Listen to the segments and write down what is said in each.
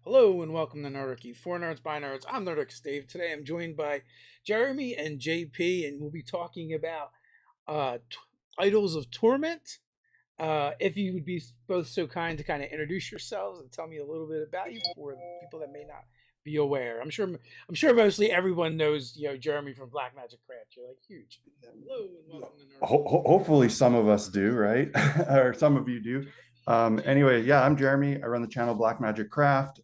Hello and welcome to Nerdicky. For Nerds by Nerds, I'm Nerdix Dave. Today I'm joined by Jeremy and JP, and we'll be talking about Idols of Torment. If you would be both so kind to kind of introduce yourselves and tell me a little bit about you for people that may not be aware. I'm sure mostly everyone knows Jeremy from Black Magic Craft. You're like huge. Hello and welcome to Nerdicky. Hopefully some of us do, right? Or some of you do. Anyway, yeah, I'm Jeremy. I run the channel Black Magic Craft.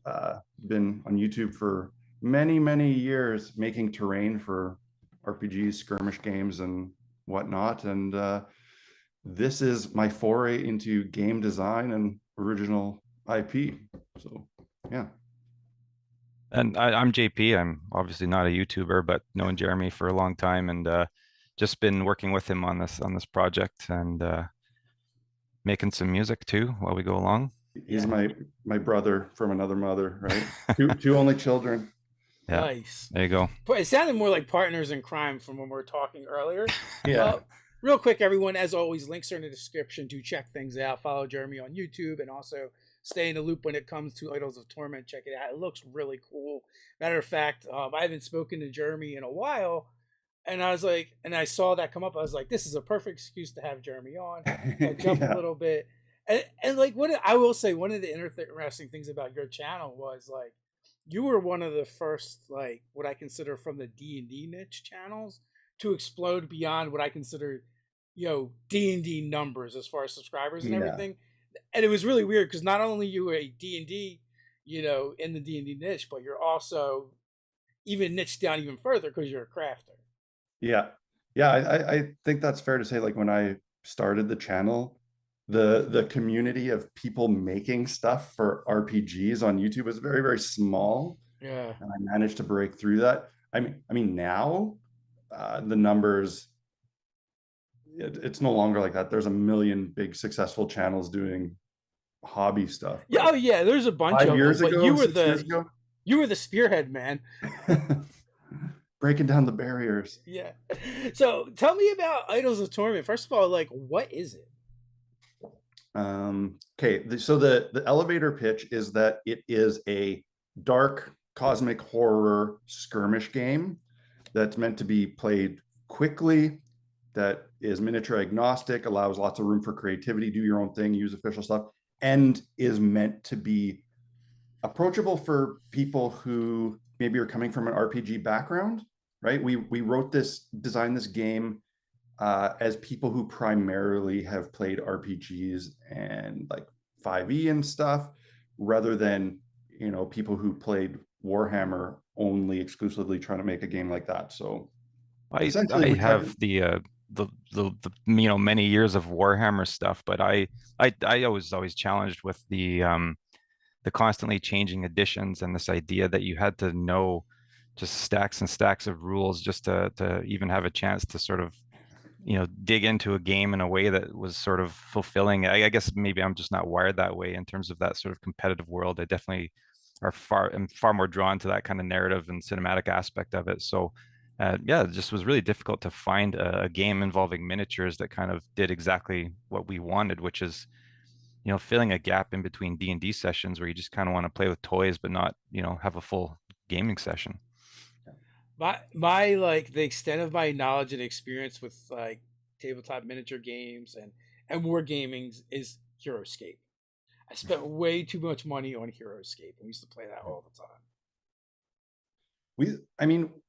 Been on YouTube for many years, making terrain for RPGs, skirmish games, and whatnot. And this is my foray into game design and original IP. So, yeah. And I'm JP. I'm obviously not a YouTuber, but known Jeremy for a long time, and just been working with him on this project and making some music too while we go along. He's my brother from another mother, right? two only children. Yeah. Nice. There you go. But it sounded more like partners in crime from when we were talking earlier. Yeah. Real quick, everyone, as always, links are in the description to check things out. Follow Jeremy on YouTube and also stay in the loop when it comes to Idols of Torment. Check it out. It looks really cool. Matter of fact, I haven't spoken to Jeremy in a while, and I was like, and I saw that come up. I was like, this is a perfect excuse to have Jeremy on. I jump a little bit. And like, what I will say, one of the interesting things about your channel was like, you were one of the first, like, what I consider from the D&D niche channels to explode beyond what I consider, D&D numbers as far as subscribers and everything. And it was really weird because not only you were a D&D, in the D&D niche, but you're also even niched down even further because you're a crafter. Yeah. I think that's fair to say. Like when I started the channel, the community of people making stuff for RPGs on YouTube was very small. Yeah. And I managed to break through that. I mean now the numbers, it's no longer like that. There's a million big successful channels doing hobby stuff. Yeah, there's a bunch of years them, ago, but you were the spearhead, man. Breaking down the barriers. Yeah. So tell me about Idols of Torment. First of all, like, what is it? Okay, so the elevator pitch is that it is a dark cosmic horror skirmish game that's meant to be played quickly, that is miniature agnostic, allows lots of room for creativity, do your own thing, use official stuff, and is meant to be approachable for people who maybe are coming from an RPG background, right? We designed this game as people who primarily have played RPGs and like 5e and stuff, rather than people who played Warhammer only exclusively trying to make a game like that. So I have the many years of Warhammer stuff, but I was always challenged with the constantly changing editions and this idea that you had to know just stacks and stacks of rules just to even have a chance to sort of dig into a game in a way that was sort of fulfilling. I guess maybe I'm just not wired that way in terms of that sort of competitive world. I definitely am far more drawn to that kind of narrative and cinematic aspect of it. So it just was really difficult to find a game involving miniatures that kind of did exactly what we wanted, which is filling a gap in between D&D sessions where you just kind of want to play with toys but not have a full gaming session. My like the extent of my knowledge and experience with like tabletop miniature games and wargaming is HeroScape. I spent way too much money on HeroScape, and we used to play that all the time.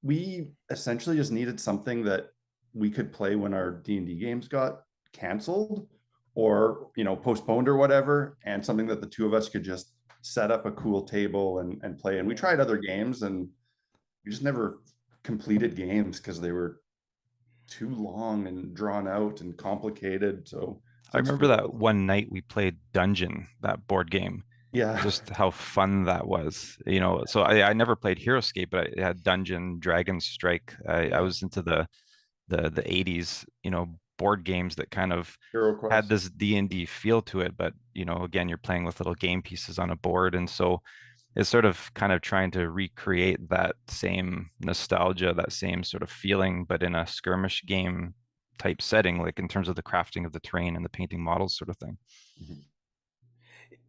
We essentially just needed something that we could play when our D&D games got canceled or postponed or whatever, and something that the two of us could just set up a cool table and play. And we tried other games, and we just never completed games because they were too long and drawn out and complicated. So I remember that one night we played Dungeon, that board game. Yeah, just how fun that was. So I never played HeroScape, but I had Dungeon, Dragon Strike. I was into the 80s board games that kind of had this D&D feel to it, but again, you're playing with little game pieces on a board, and so it's sort of kind of trying to recreate that same nostalgia, that same sort of feeling, but in a skirmish game type setting, like in terms of the crafting of the terrain and the painting models sort of thing.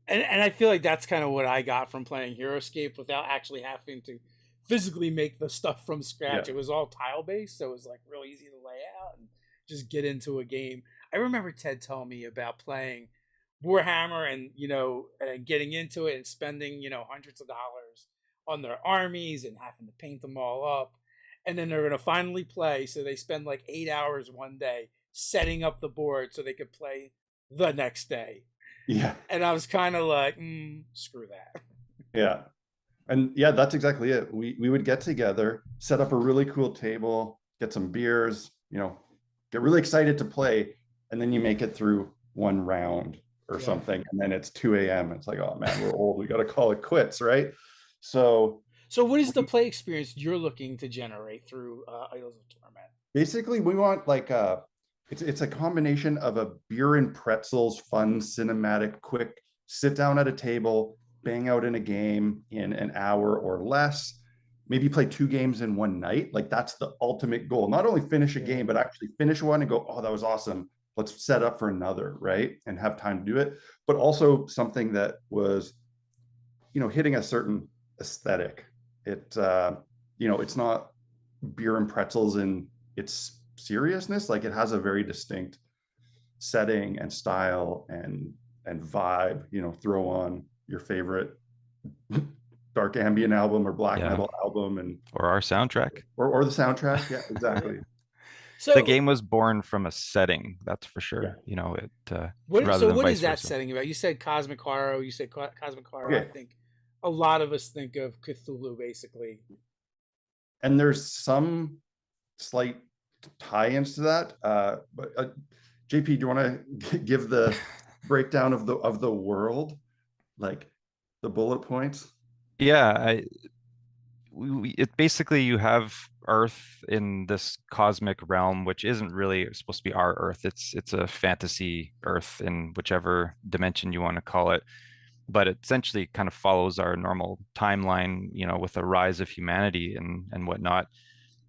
And I feel like that's kind of what I got from playing HeroScape without actually having to physically make the stuff from scratch. Yeah. It was all tile based, so it was like real easy to lay out and just get into a game. I remember Ted telling me about playing Warhammer and and getting into it and spending hundreds of dollars on their armies and having to paint them all up, and then they're gonna finally play. So they spend like 8 hours one day setting up the board so they could play the next day. Yeah. And I was kind of like, screw that. Yeah. And yeah, that's exactly it. We would get together, set up a really cool table, get some beers, get really excited to play, and then you make it through one round or something, and then it's 2 a.m. It's like, oh man, we're old. We got to call it quits, right? So what is the play experience you're looking to generate through Idols of Torment? basically, we want like it's a combination of a beer and pretzels, fun, cinematic, quick sit down at a table, bang out in a game in an hour or less, maybe play 2 games in one night. Like that's the ultimate goal. Not only finish a game, but actually finish one and go, oh, that was awesome. Let's set up for another, right? And have time to do it. But also something that was, hitting a certain aesthetic. It's not beer and pretzels in its seriousness. Like it has a very distinct setting and style and vibe. Throw on your favorite dark ambient album or black metal album or our soundtrack or the soundtrack. Yeah, exactly. So the game was born from a setting, that's for sure. Yeah. What is that setting about? You said cosmic horror. You said cosmic horror. Okay. I think a lot of us think of Cthulhu, basically. And there's some slight tie-ins to that. But JP, do you want to give the breakdown of the world, like the bullet points? Yeah, it basically, you have Earth in this cosmic realm, which isn't really supposed to be our Earth. It's a fantasy Earth in whichever dimension you want to call it, but it essentially kind of follows our normal timeline, with the rise of humanity and whatnot.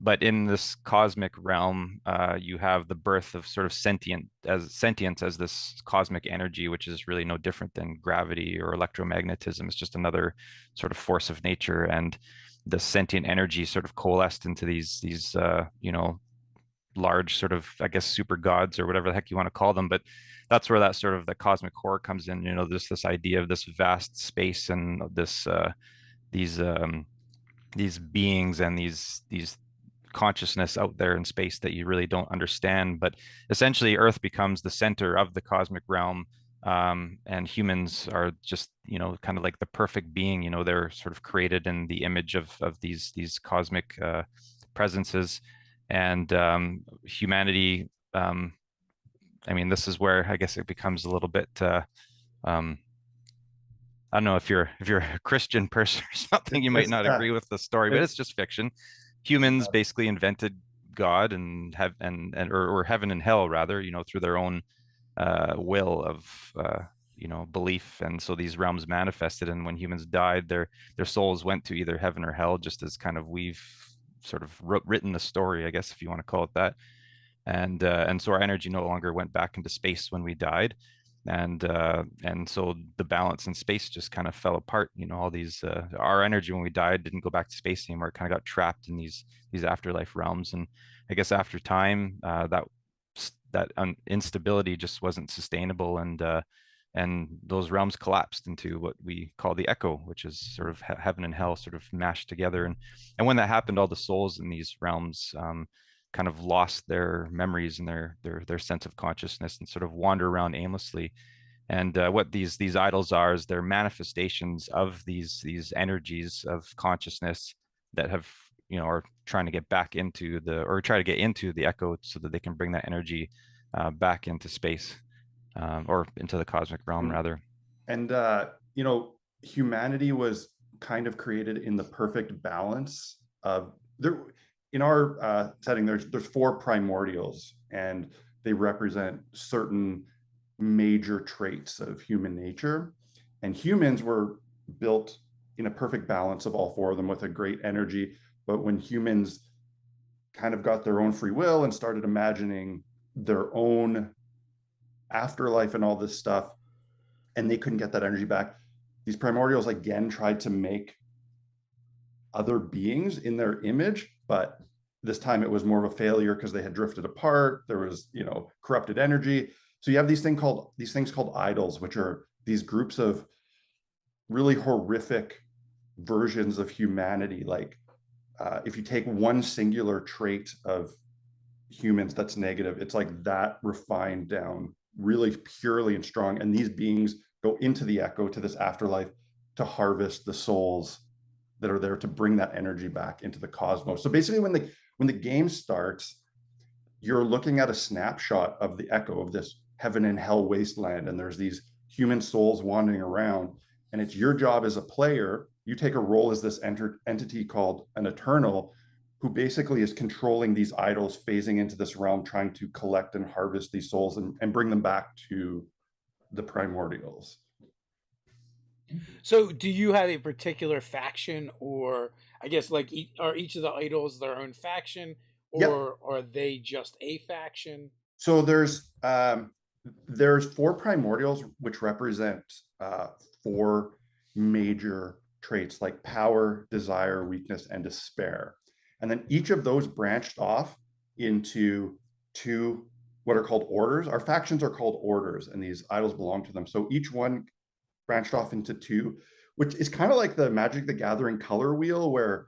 But in this cosmic realm, you have the birth of sort of sentience as this cosmic energy, which is really no different than gravity or electromagnetism. It's just another sort of force of nature, and the sentient energy sort of coalesced into these large sort of, I guess, super gods or whatever the heck you want to call them. But that's where that sort of the cosmic horror comes in. This idea of this vast space and these beings and these consciousness out there in space that you really don't understand. But essentially, Earth becomes the center of the cosmic realm, and humans are just kind of like the perfect being. They're sort of created in the image of these cosmic presences, and humanity. I mean, this is where I guess it becomes a little bit. I don't know if you're a Christian person or something, you might not agree with the story, but it's just fiction. Humans basically invented God and or heaven and hell rather, through their own will of belief, and so these realms manifested. And when humans died, their souls went to either heaven or hell, just as kind of we've sort of written the story, I guess, if you want to call it that. And so our energy no longer went back into space when we died, and so the balance in space just kind of fell apart. All these our energy when we died didn't go back to space anymore. It kind of got trapped in these afterlife realms, and I guess after time that instability just wasn't sustainable, and those realms collapsed into what we call the echo, which is sort of heaven and hell sort of mashed together. And when that happened, all the souls in these realms kind of lost their memories and their sense of consciousness and sort of wander around aimlessly. And what these idols are is they're manifestations of these energies of consciousness that have are trying to get back into try to get into the echo so that they can bring that energy back into space, or into the cosmic realm rather. And humanity was kind of created in the perfect balance of there. In our setting, there's 4 primordials, and they represent certain major traits of human nature. And humans were built in a perfect balance of all 4 of them with a great energy. But when humans kind of got their own free will and started imagining their own afterlife and all this stuff, and they couldn't get that energy back. These primordials again tried to make other beings in their image, but this time it was more of a failure because they had drifted apart. There was, corrupted energy. So you have these things called idols, which are these groups of really horrific versions of humanity. Like if you take one singular trait of humans that's negative, it's like that refined down really purely and strong. And these beings go into the echo, to this afterlife, to harvest the souls that are there to bring that energy back into the cosmos. So basically when the game starts, you're looking at a snapshot of the echo of this heaven and hell wasteland, and there's these human souls wandering around, and it's your job as a player. You take a role as this entity called an Eternal, who basically is controlling these idols, phasing into this realm, trying to collect and harvest these souls and bring them back to the primordials. So do you have a particular faction, or I guess like are each of the idols their own faction, or Yep. are they just a faction? So there's 4 primordials, which represent 4 major traits like power, desire, weakness, and despair. And then each of those branched off into 2 what are called orders. Our factions are called orders, and these idols belong to them. So each one branched off into 2, which is kind of like the Magic the Gathering color wheel, where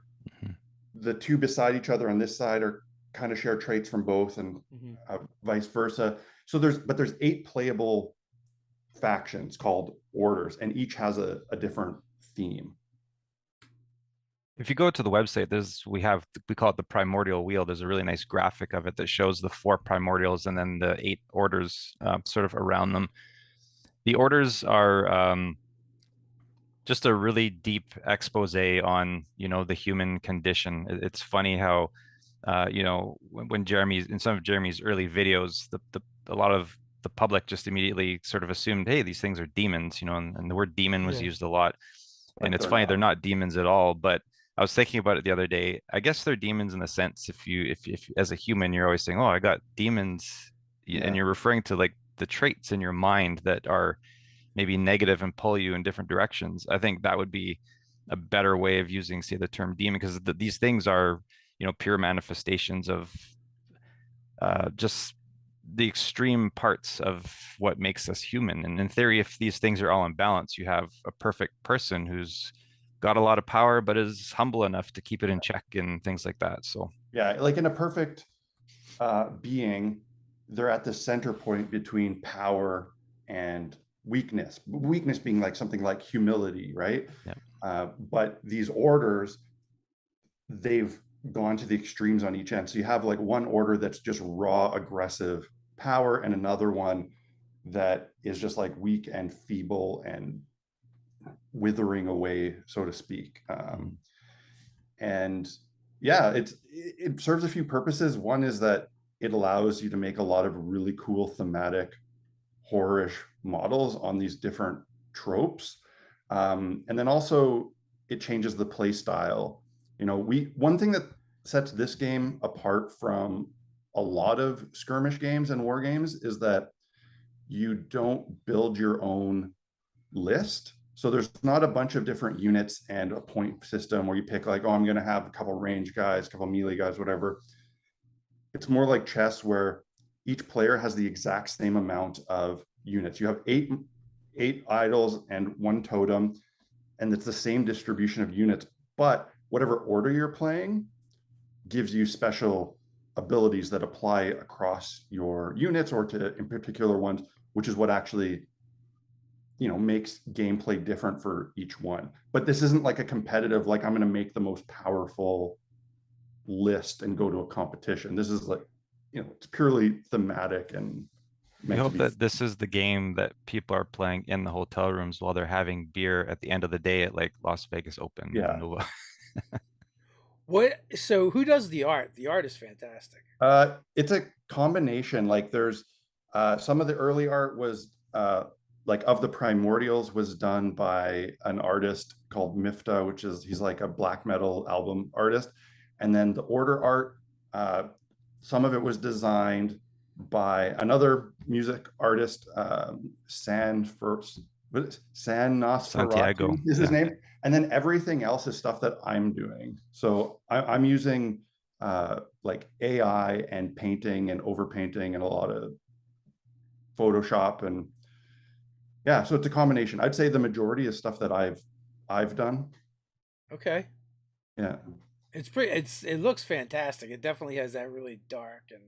the 2 beside each other on this side are kind of share traits from both, and vice versa. So there's 8 playable factions called orders, and each has a different theme. If you go to the website, we call it the primordial wheel. There's a really nice graphic of it that shows the 4 primordials and then the 8 orders sort of around them. The orders are just a really deep expose on, the human condition. It's funny how, when Jeremy's, in some of Jeremy's early videos, a lot of the public just immediately sort of assumed, hey, these things are demons, and the word demon was used a lot. And it's funny, they're not demons at all. But I was thinking about it the other day. I guess they're demons in the sense, if as a human, you're always saying, oh, I got demons, and you're referring to like the traits in your mind that are maybe negative and pull you in different directions. I think that would be a better way of using, say, the term demon, because these things are, pure manifestations of just the extreme parts of what makes us human. And in theory, if these things are all in balance, you have a perfect person who's got a lot of power, but is humble enough to keep it in check and things like that. So yeah, like in a perfect being, they're at the center point between power and weakness being like something like humility, right? But these orders, they've gone to the extremes on each end. So you have like one order that's just raw aggressive power, and another one that is just like weak and feeble and withering away, so to speak. And yeah, it serves a few purposes. One is that it allows you to make a lot of really cool thematic horrorish models on these different tropes, and then also it changes the play style. One thing that sets this game apart from a lot of skirmish games and war games is that you don't build your own list. So there's not a bunch of different units and a point system where you pick like, oh, I'm going to have a couple range guys, a couple melee guys, whatever. It's more like chess, where each player has the exact same amount of units. You have eight idols and 1 totem, and it's the same distribution of units, but whatever order you're playing gives you special abilities that apply across your units or to in particular ones, which is what actually makes gameplay different for each one. But this isn't like a competitive, like I'm going to make the most powerful list and go to a competition. This is like, it's purely thematic and I hope that this is the game that people are playing in the hotel rooms while they're having beer at the end of the day at like Las Vegas Open. Yeah. So who does the art? The art is fantastic. It's a combination. Like there's some of the early art was like of the primordials was done by an artist called Mifta, he's like a black metal album artist. And then the order art, some of it was designed by another music artist, San Santiago, Nosferatu is his name. And then everything else is stuff that I'm doing. So I'm using like AI and painting and overpainting and a lot of Photoshop, and yeah, so it's a combination. I'd say the majority is stuff that I've done. Okay. Yeah. It looks fantastic. It definitely has that really dark and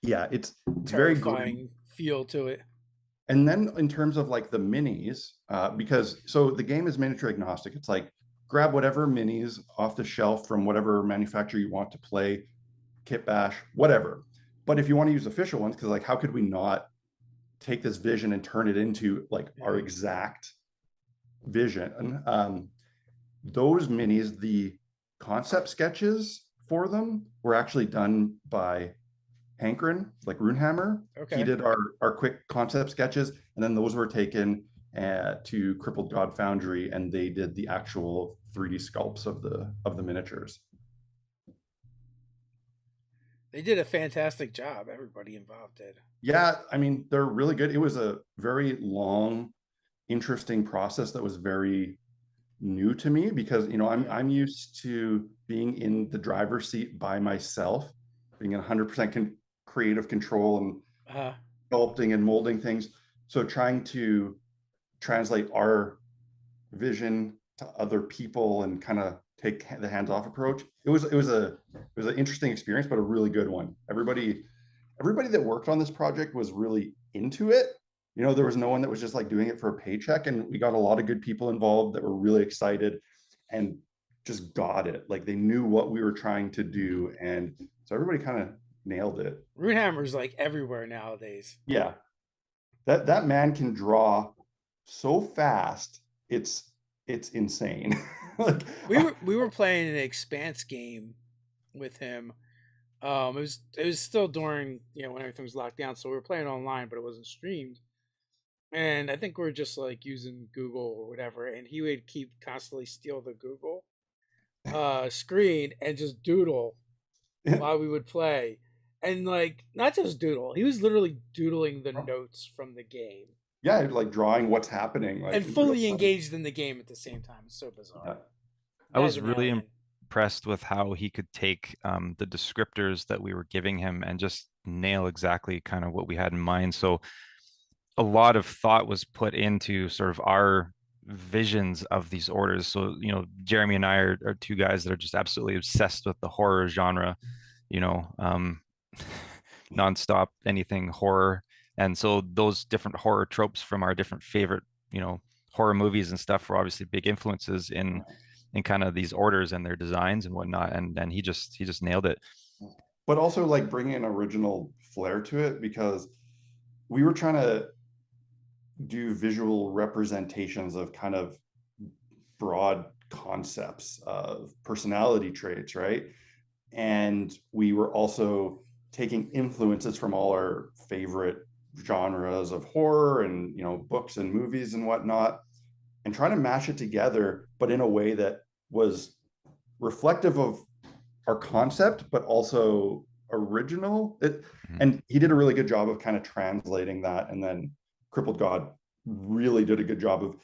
Yeah, it's very terrifying good. feel to it. And then in terms of like the minis, because so the game is miniature agnostic. It's like grab whatever minis off the shelf from whatever manufacturer you want to play, kit bash, whatever. But if you want to use official ones, because like how could we not take this vision and turn it into like our exact vision? Those minis, the concept sketches for them were actually done by Hankrin, like Runehammer. Okay. He did our quick concept sketches, and then those were taken to Crippled God Foundry, and they did the actual 3D sculpts of the miniatures. They did a fantastic job. Everybody involved did. Yeah, I mean, they're really good. It was a very long, interesting process that was very new to me, because I'm used to being in the driver's seat by myself, being in 100% creative control and sculpting and molding things. So trying to translate our vision to other people and kind of take the hands-off approach, it was an interesting experience, but a really good one. Everybody that worked on this project was really into it. There was no one that was just like doing it for a paycheck, and we got a lot of good people involved that were really excited and just got it. Like they knew what we were trying to do, and so everybody kind of nailed it. Runehammer's like everywhere nowadays. Yeah, that man can draw so fast. It's insane. Like, we were playing an Expanse game with him. It was still during when everything was locked down, so we were playing online, but it wasn't streamed. And I think we are just like using Google or whatever, and he would keep constantly steal the Google screen and just doodle while we would play. And like not just doodle, he was literally doodling the notes from the game. Yeah, like drawing what's happening, like, and fully engaged in the game at the same time. It's so bizarre. Yeah. I was really impressed with how he could take the descriptors that we were giving him and just nail exactly kind of what we had in mind. So a lot of thought was put into sort of our visions of these orders. So, Jeremy and I are two guys that are just absolutely obsessed with the horror genre, nonstop, anything horror. And so those different horror tropes from our different favorite, horror movies and stuff were obviously big influences in kind of these orders and their designs and whatnot. And he just nailed it. But also like bringing an original flair to it, because we were trying to do visual representations of kind of broad concepts of personality traits, right? And we were also taking influences from all our favorite genres of horror and books and movies and whatnot, and trying to mash it together, but in a way that was reflective of our concept, but also original. And he did a really good job of kind of translating that. And then Crippled God really did a good job of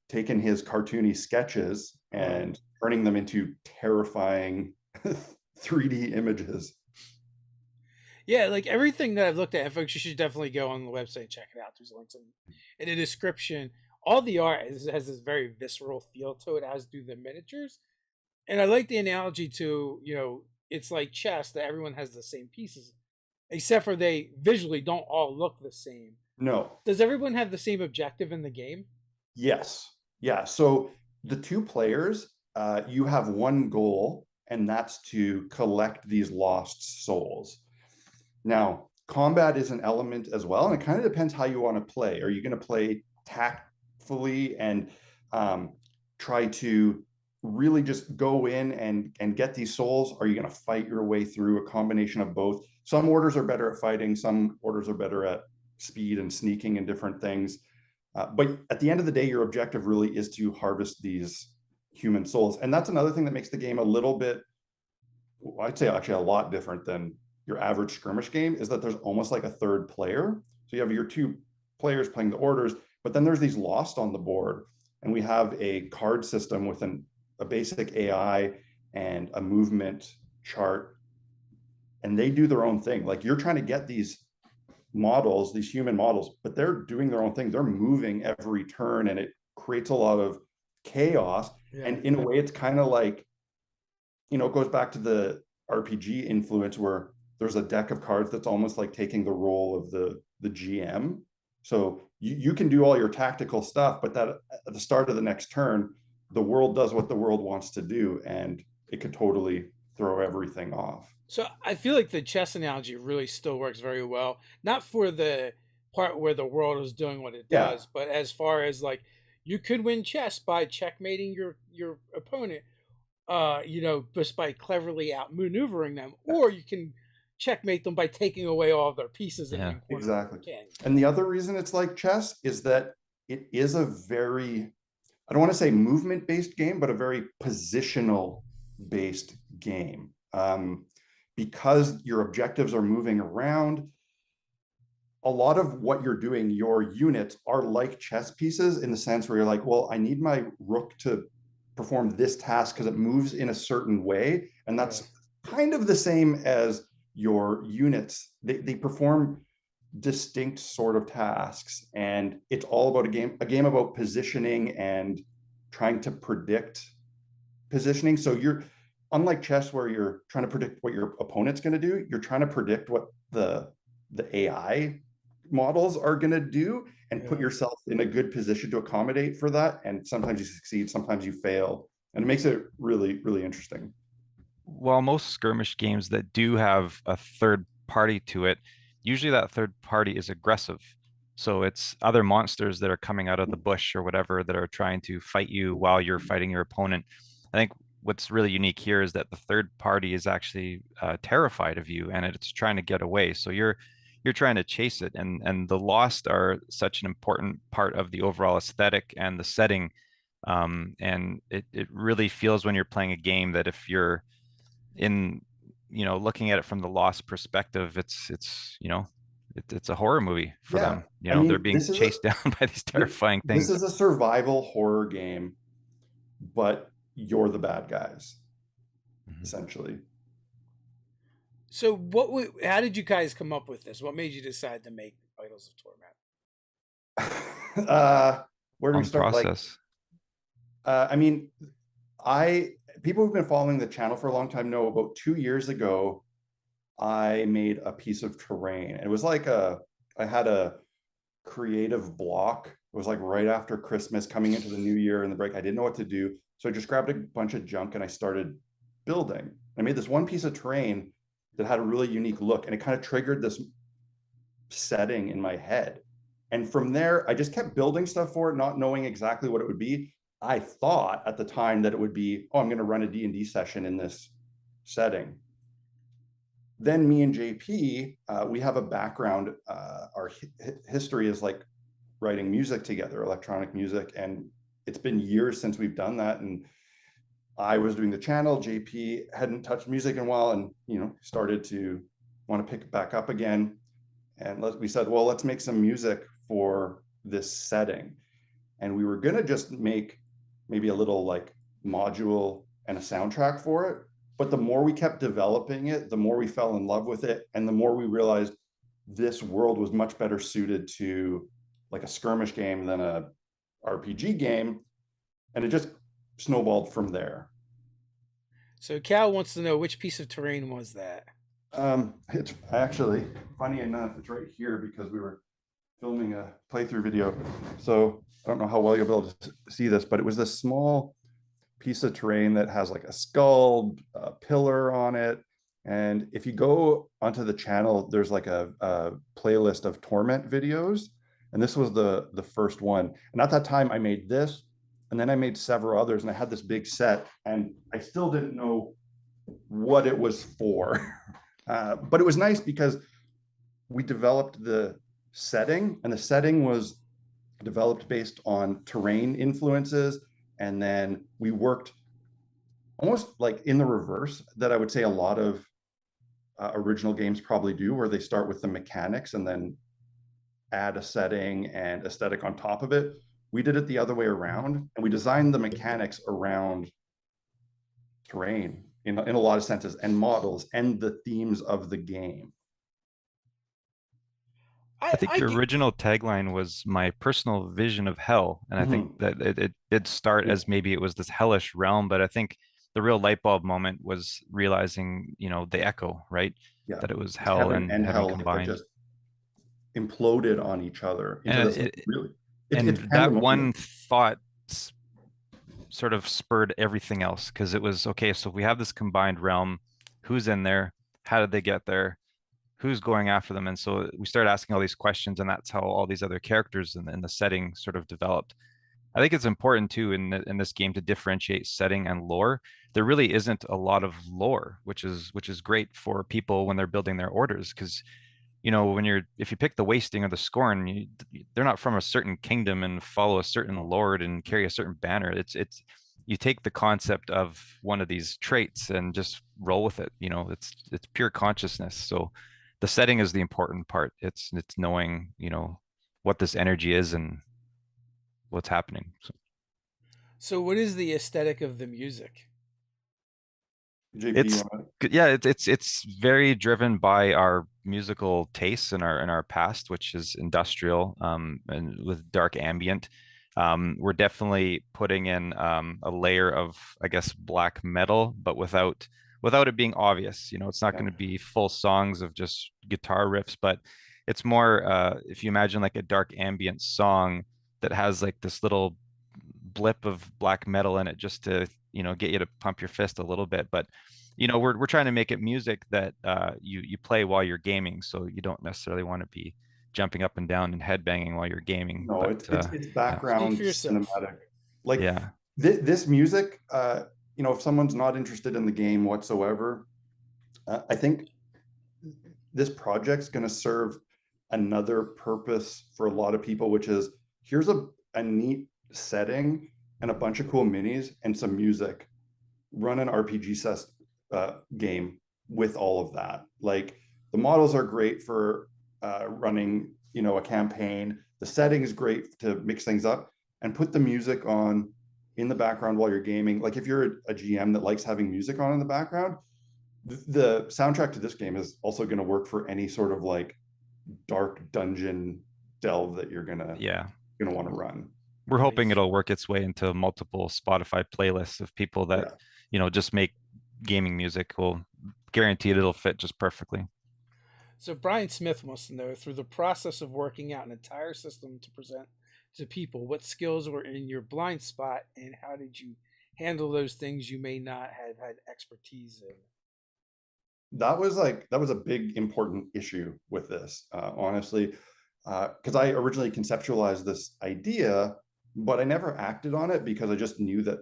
taking his cartoony sketches and turning them into terrifying 3D images. Yeah, like everything that I've looked at, folks, you should definitely go on the website and check it out. There's links in the description. All the art has this very visceral feel to it, as do the miniatures. And I like the analogy to, it's like chess, that everyone has the same pieces, except for they visually don't all look the same. No. Does everyone have the same objective in the game? Yes. Yeah. So the two players, you have one goal, and that's to collect these lost souls. Now, combat is an element as well, and it kind of depends how you want to play. Are you going to play tactfully and try to really just go in and get these souls? Are you going to fight your way through? A combination of both. Some orders are better at fighting, some orders are better at speed and sneaking and different things. But at the end of the day, your objective really is to harvest these human souls. And that's another thing that makes the game a little bit, I'd say actually a lot different than your average skirmish game, is that there's almost like a third player. So you have your two players playing the orders, But then there's these lost on the board, and we have a card system with a basic AI and a movement chart, and they do their own thing. Like, you're trying to get these models, these human models, but they're doing their own thing. They're moving every turn, and it creates a lot of chaos. Yeah. And in a way, it's kind of like, it goes back to the RPG influence, where there's a deck of cards that's almost like taking the role of the GM. So you can do all your tactical stuff, but that at the start of the next turn, the world does what the world wants to do, and it could totally throw everything off. So I feel like the chess analogy really still works very well. Not for the part where the world is doing what it does, but as far as like, you could win chess by checkmating your opponent, just by cleverly outmaneuvering them, or you can checkmate them by taking away all of their pieces. Exactly. And the other reason it's like chess is that it is a very, I don't want to say movement-based game, but a very positional-based game. Because your objectives are moving around, a lot of what you're doing, your units are like chess pieces, in the sense where you're like, well, I need my rook to perform this task because it moves in a certain way. And that's kind of the same as your units. They perform distinct sort of tasks, and it's all about a game about positioning and trying to predict positioning. So you're, unlike chess, where you're trying to predict what your opponent's going to do, you're trying to predict what the AI models are going to do, and put yourself in a good position to accommodate for that. And sometimes you succeed, sometimes you fail, and it makes it really, really interesting. Well, most skirmish games that do have a third party to it, usually that third party is aggressive. So it's other monsters that are coming out of the bush or whatever that are trying to fight you while you're fighting your opponent. I think what's really unique here is that the third party is actually terrified of you, and it's trying to get away. So you're trying to chase it, and the Lost are such an important part of the overall aesthetic and the setting. And it really feels when you're playing a game that if you're in, looking at it from the Lost perspective, it's a horror movie for them. They're being chased down by these terrifying things. This is a survival horror game, but you're the bad guys, essentially. So how did you guys come up with this? What made you decide to make Idols of Torment? Where do we start? Process. People who've been following the channel for a long time know, about 2 years ago, I made a piece of terrain. It was like I had a creative block. It was like right after Christmas, coming into the new year and the break. I didn't know what to do. So I just grabbed a bunch of junk and I started building. I made this one piece of terrain that had a really unique look, and it kind of triggered this setting in my head. And from there, I just kept building stuff for it, not knowing exactly what it would be. I thought at the time that it would be, I'm going to run a D&D session in this setting. Then me and JP, we have a background, our history is like writing music together, electronic music, and it's been years since we've done that. And I was doing the channel, JP hadn't touched music in a while, and started to want to pick it back up again. And we said, well, let's make some music for this setting. And we were gonna just make maybe a little like module and a soundtrack for it. But the more we kept developing it, the more we fell in love with it, and the more we realized this world was much better suited to like a skirmish game than a RPG game. And it just snowballed from there. So Cal wants to know, which piece of terrain was that? It's actually, funny enough, it's right here because we were filming a playthrough video. So I don't know how well you'll be able to see this, but it was this small piece of terrain that has like a skull, a pillar on it. And if you go onto the channel, there's like a playlist of Torment videos. And this was the first one. And at that time I made this, and then I made several others, and I had this big set, and I still didn't know what it was for. But it was nice because we developed the setting, and the setting was developed based on terrain influences. And then we worked almost like in the reverse that I would say a lot of original games probably do, where they start with the mechanics and then add a setting and aesthetic on top of it. We did it the other way around, and we designed the mechanics around terrain in a lot of senses, and models and the themes of the game. I think your original tagline was my personal vision of hell. And I think that it did start as maybe it was this hellish realm, but I think the real light bulb moment was realizing, you know, the echo, right? Yeah. That it was hell and heaven hell combined. just imploded on each other into And this really. And that one thought sort of spurred everything else, because it was, okay, so we have this combined realm, who's in there, how did they get there, who's going after them? And so we started asking all these questions, and that's how all these other characters and the setting sort of developed. I think it's important too in this game to differentiate setting and lore. There really isn't a lot of lore, which is great for people when they're building their orders, because you know, when if you pick the Wasting or the Scorn, they're not from a certain kingdom and follow a certain lord and carry a certain banner. It's you take the concept of one of these traits and just roll with it. You know, it's pure consciousness. So the setting is the important part. It's knowing, you know, what this energy is and what's happening. So what is the aesthetic of the music? It's very driven by our musical tastes in our past, which is industrial, and with dark ambient. We're definitely putting in a layer of, I guess, black metal, but without it being obvious. You know, it's not going to be full songs of just guitar riffs, but it's more, if you imagine like a dark ambient song that has like this little blip of black metal in it, just to, you know, get you to pump your fist a little bit. But you know, we're trying to make it music that you play while you're gaming, so you don't necessarily want to be jumping up and down and headbanging while you're gaming. No, but it's background cinematic. Like, yeah, this music, you know, if someone's not interested in the game whatsoever, I think this project's going to serve another purpose for a lot of people, which is, here's a neat setting and a bunch of cool minis and some music. Run an RPG game with all of that. Like, the models are great for running, you know, a campaign. The setting is great to mix things up, and put the music on in the background while you're gaming. Like, if you're a GM that likes having music on in the background, the soundtrack to this game is also going to work for any sort of like dark dungeon delve that you're gonna want to run. We're hoping it'll work its way into multiple Spotify playlists of people that you know, just make gaming music. Will guarantee it'll fit just perfectly. So Brian Smith wants to know, through the process of working out an entire system to present to people, what skills were in your blind spot, and how did you handle those things you may not have had expertise in? That was a big important issue with this, honestly, because I originally conceptualized this idea, but I never acted on it because I just knew that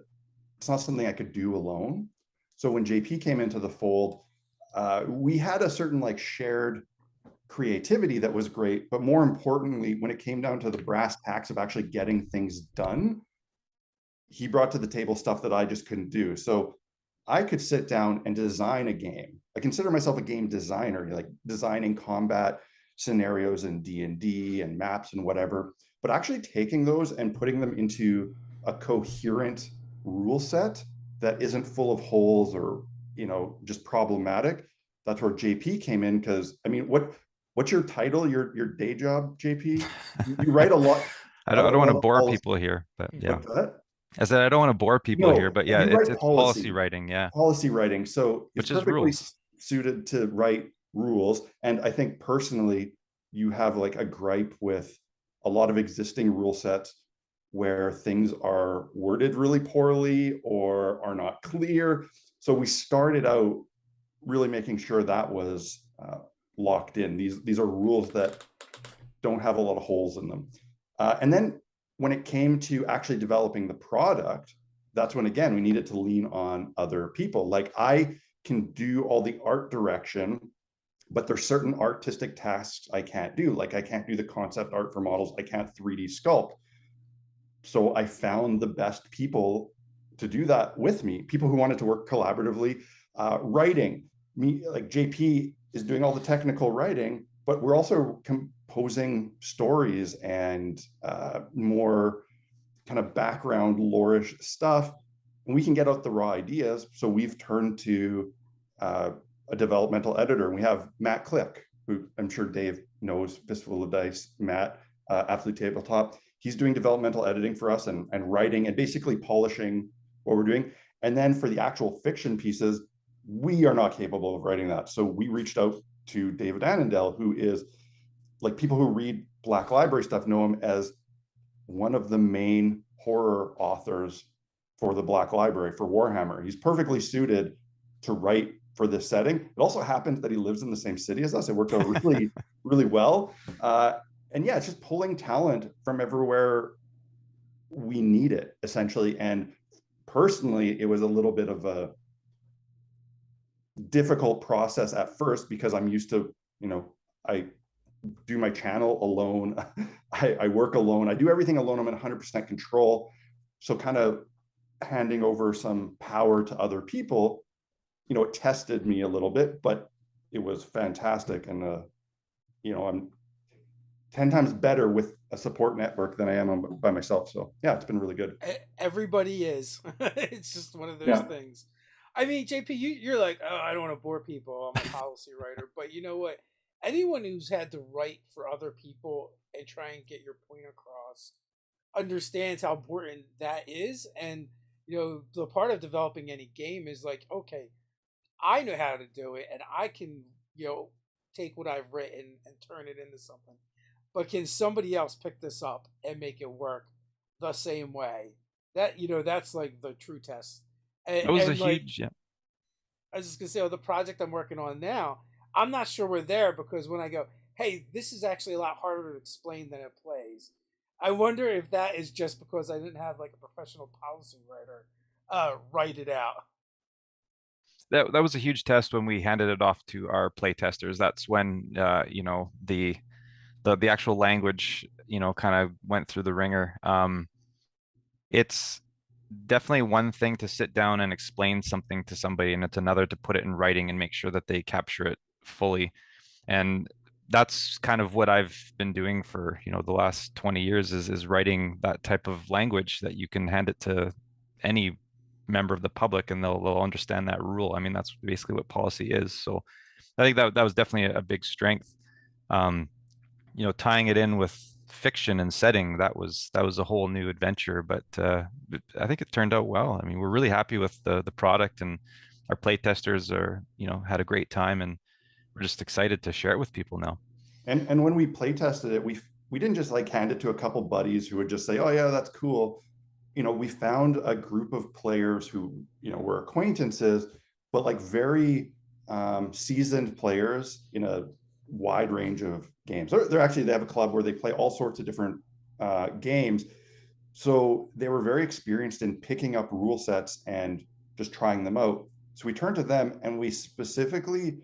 it's not something I could do alone. So when JP came into the fold, we had a certain like shared creativity that was great, but more importantly, when it came down to the brass tacks of actually getting things done, he brought to the table stuff that I just couldn't do. So I could sit down and design a game. I consider myself a game designer, like designing combat scenarios in D&D and maps and whatever, but actually taking those and putting them into a coherent rule set that isn't full of holes or, you know, just problematic. That's where JP came in, because I mean, what's your title, your day job, JP? You write a lot. I don't want to bore people here, but yeah. I said I don't want to bore people here, but yeah, it's policy writing, policy writing. So it's perfectly suited to write rules. And I think personally, you have like a gripe with a lot of existing rule sets where things are worded really poorly or are not clear. So we started out really making sure that was locked in. These are rules that don't have a lot of holes in them. And then when it came to actually developing the product, that's when, again, we needed to lean on other people. Like, I can do all the art direction, but there's certain artistic tasks I can't do. Like, I can't do the concept art for models. I can't 3D sculpt. So I found the best people to do that with me, people who wanted to work collaboratively. Writing, me, like JP is doing all the technical writing. but we're also composing stories and more kind of background lore-ish stuff, and we can get out the raw ideas. So we've turned to a developmental editor, and we have Matt Click, who I'm sure Dave knows, Fistful of Dice, Matt, Absolute Tabletop. He's doing developmental editing for us and writing and basically polishing what we're doing. And then for the actual fiction pieces, we are not capable of writing that. So we reached out to David Annandale, who is, like, people who read Black Library stuff know him as one of the main horror authors for the Black Library, for Warhammer. He's perfectly suited to write for this setting. It also happens that he lives in the same city as us. It worked out really, really well. And yeah, it's just pulling talent from everywhere we need it, essentially. And personally, it was a little bit of a difficult process at first, because I'm used to, I do my channel alone. I work alone. I do everything alone. I'm in 100% control. So kind of handing over some power to other people, it tested me a little bit, but it was fantastic. And, I'm 10 times better with a support network than I am by myself. So yeah, it's been really good. Everybody is. It's just one of those things. I mean, JP, you're like, oh, I don't want to bore people. I'm a policy writer. But you know what? Anyone who's had to write for other people and try and get your point across understands how important that is. And, the part of developing any game is like, okay, I know how to do it, and I can, take what I've written and turn it into something. But can somebody else pick this up and make it work the same way? That, that's like the true test. It was a huge, I was just gonna say, the project I'm working on now, I'm not sure we're there, because when I go, hey, this is actually a lot harder to explain than it plays. I wonder if that is just because I didn't have like a professional policy writer write it out. That was a huge test when we handed it off to our play testers. That's when the actual language kind of went through the ringer. It's definitely one thing to sit down and explain something to somebody, and it's another to put it in writing and make sure that they capture it fully. And that's kind of what I've been doing for the last 20 years is writing that type of language that you can hand it to any member of the public and they'll understand that rule. I mean, that's basically what policy is. So I think that was definitely a big strength. Tying it in with fiction and setting, that was a whole new adventure, but I think it turned out well. I mean, we're really happy with the product, and our play testers are had a great time, and we're just excited to share it with people now. And when we play tested it, we didn't just like hand it to a couple buddies who would just say, oh yeah, that's cool. We found a group of players who were acquaintances, but like very seasoned players in a wide range of games. They have a club where they play all sorts of different games. So they were very experienced in picking up rule sets and just trying them out. So we turned to them, and we specifically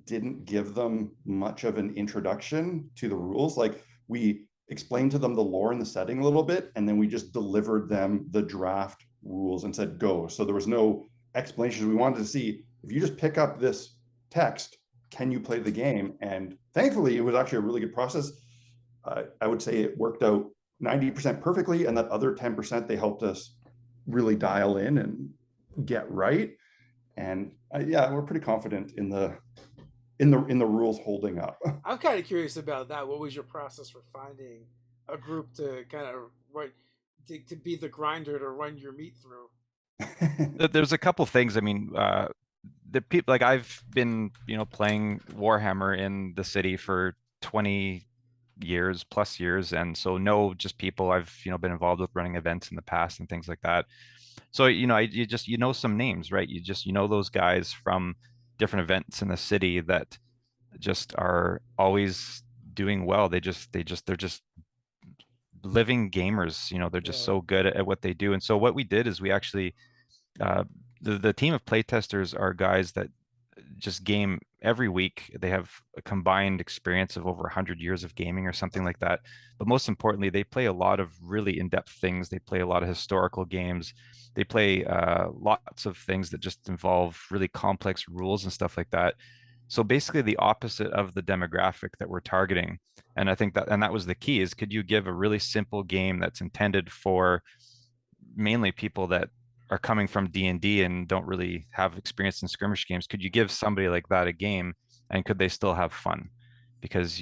didn't give them much of an introduction to the rules. Like, we explained to them the lore and the setting a little bit, and then we just delivered them the draft rules and said, go. So there was no explanation. We wanted to see, if you just pick up this text, can you play the game? And thankfully, it was actually a really good process. I would say it worked out 90% perfectly, and that other 10% they helped us really dial in and get right. And yeah, we're pretty confident in the rules holding up. I'm kind of curious about that. What was your process for finding a group to kind of to be the grinder to run your meat through? There's a couple things. I mean, the people, like, I've been playing Warhammer in the city for 20 plus years, and so know just people. I've been involved with running events in the past and things like that. So you just some names, right? You just those guys from different events in the city that just are always doing well. They're just living gamers. They're just so good at what they do. And so what we did is we actually the team of playtesters are guys that just game every week. They have a combined experience of over 100 years of gaming or something like that. But most importantly, they play a lot of really in-depth things. They play a lot of historical games. They play lots of things that just involve really complex rules and stuff like that. So basically the opposite of the demographic that we're targeting. And I think that was the key, is could you give a really simple game that's intended for mainly people that are coming from D&D and don't really have experience in skirmish games? Could you give somebody like that a game, and could they still have fun? Because,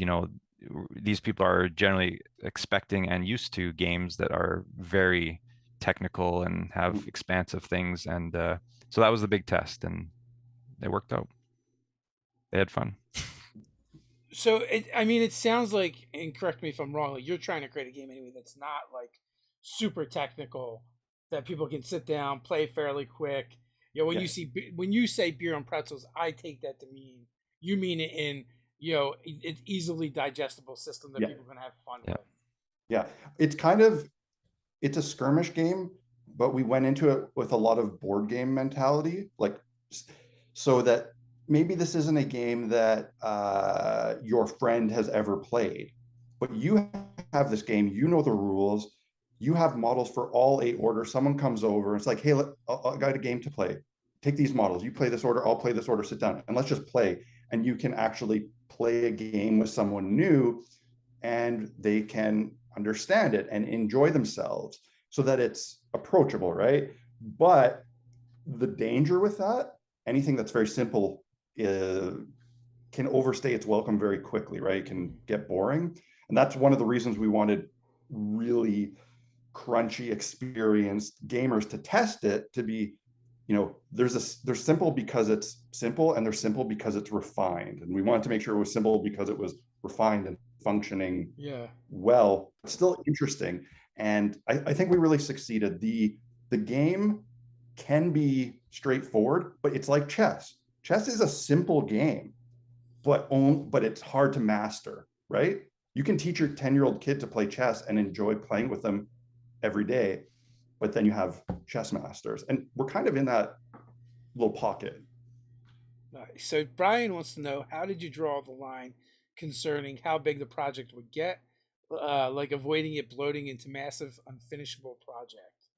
these people are generally expecting and used to games that are very technical and have expansive things. And so that was the big test, and it worked out. They had fun. So it sounds like, and correct me if I'm wrong, like you're trying to create a game anyway that's not like super technical, that people can sit down, play fairly quick. When you say beer and pretzels, I take that to mean you mean it in it's easily digestible system that people can have fun with. Yeah, it's a skirmish game, but we went into it with a lot of board game mentality, like so that maybe this isn't a game that your friend has ever played, but you have this game, you know the rules, you have models for all 8 orders. Someone comes over, it's like, hey, I got a game to play. Take these models, you play this order, I'll play this order, sit down, and let's just play. And you can actually play a game with someone new, and they can understand it and enjoy themselves, so that it's approachable, right? But the danger with that, anything that's very simple can overstay its welcome very quickly, right? It can get boring. And that's one of the reasons we wanted really crunchy, experienced gamers to test it, to be, they're simple because it's simple, and they're simple because it's refined. And we wanted to make sure it was simple because it was refined and functioning well, still interesting. And I think we really succeeded. The game can be straightforward, but it's like chess. Chess is a simple game, but it's hard to master, right? You can teach your 10-year-old kid to play chess and enjoy playing with them every day, but then you have chess masters, and we're kind of in that little pocket. Nice. So Brian wants to know, how did you draw the line concerning how big the project would get, like avoiding it bloating into massive unfinishable project?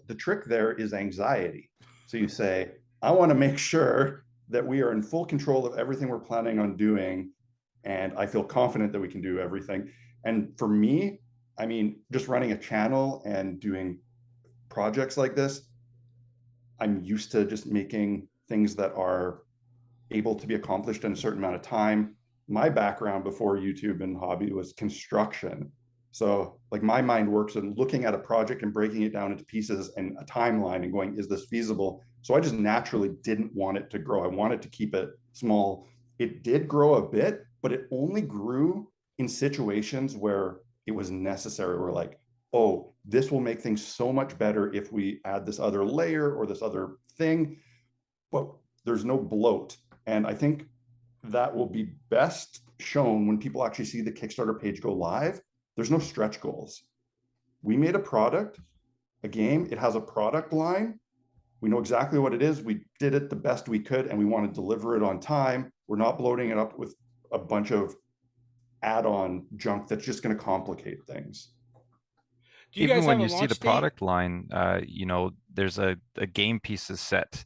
The trick there is anxiety. So you say, I want to make sure that we are in full control of everything we're planning on doing, and I feel confident that we can do everything. And for me, just running a channel and doing projects like this, I'm used to just making things that are able to be accomplished in a certain amount of time. My background before YouTube and hobby was construction. So like my mind works in looking at a project and breaking it down into pieces and a timeline and going, is this feasible? So I just naturally didn't want it to grow. I wanted to keep it small. It did grow a bit, but it only grew in situations where it was necessary. We're like, oh, this will make things so much better if we add this other layer or this other thing, but there's no bloat. And I think that will be best shown when people actually see the Kickstarter page go live. There's no stretch goals. We made a product, a game, it has a product line. We know exactly what it is. We did it the best we could, and we want to deliver it on time. We're not bloating it up with a bunch of add-on junk that's just going to complicate things. Do you Even guys when have you a see the launch date? product line, there's a game pieces set,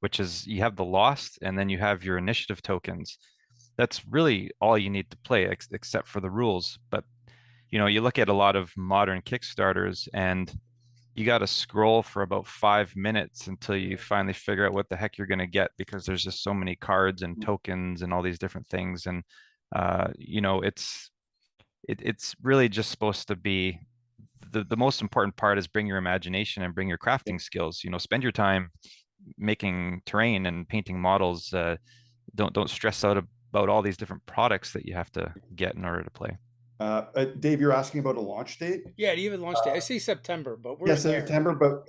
which is, you have the Lost, and then you have your initiative tokens. That's really all you need to play, except for the rules. But you look at a lot of modern Kickstarters, and you got to scroll for about 5 minutes until you finally figure out what the heck you're going to get, because there's just so many cards and tokens and all these different things. And it's really just supposed to be, the most important part is bring your imagination and bring your crafting skills. Spend your time making terrain and painting models. Don't stress out about all these different products that you have to get in order to play. Dave, you're asking about a launch date? Yeah, do you have a launch date? I see September, but we're there. September, but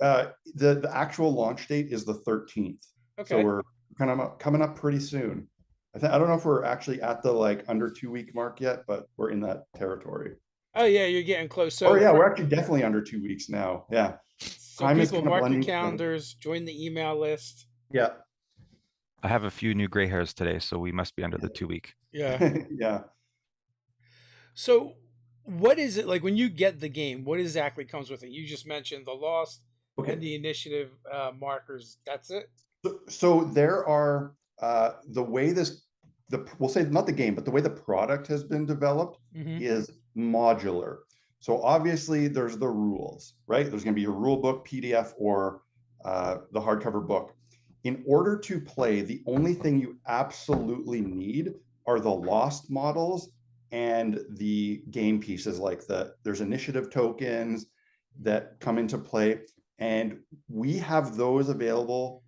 the actual launch date is the 13th. Okay. So we're kind of coming up pretty soon. I don't know if we're actually at the under 2 week mark yet, but we're in that territory. Oh yeah, you're getting close. So we're actually definitely under 2 weeks now. Yeah. So time people mark your calendars, join the email list. Yeah. I have a few new gray hairs today, so we must be under the 2 week. Yeah. Yeah. So what is it like when you get the game? What exactly comes with it? You just mentioned the Lost and the initiative markers. That's it? So there are the way we'll say not the game, but the way the product has been developed is modular. So obviously there's the rules, right? There's going to be a rule book, PDF, or the hardcover book. In order to play, the only thing you absolutely need are the lost models and the game pieces, like there's initiative tokens that come into play. And we have those available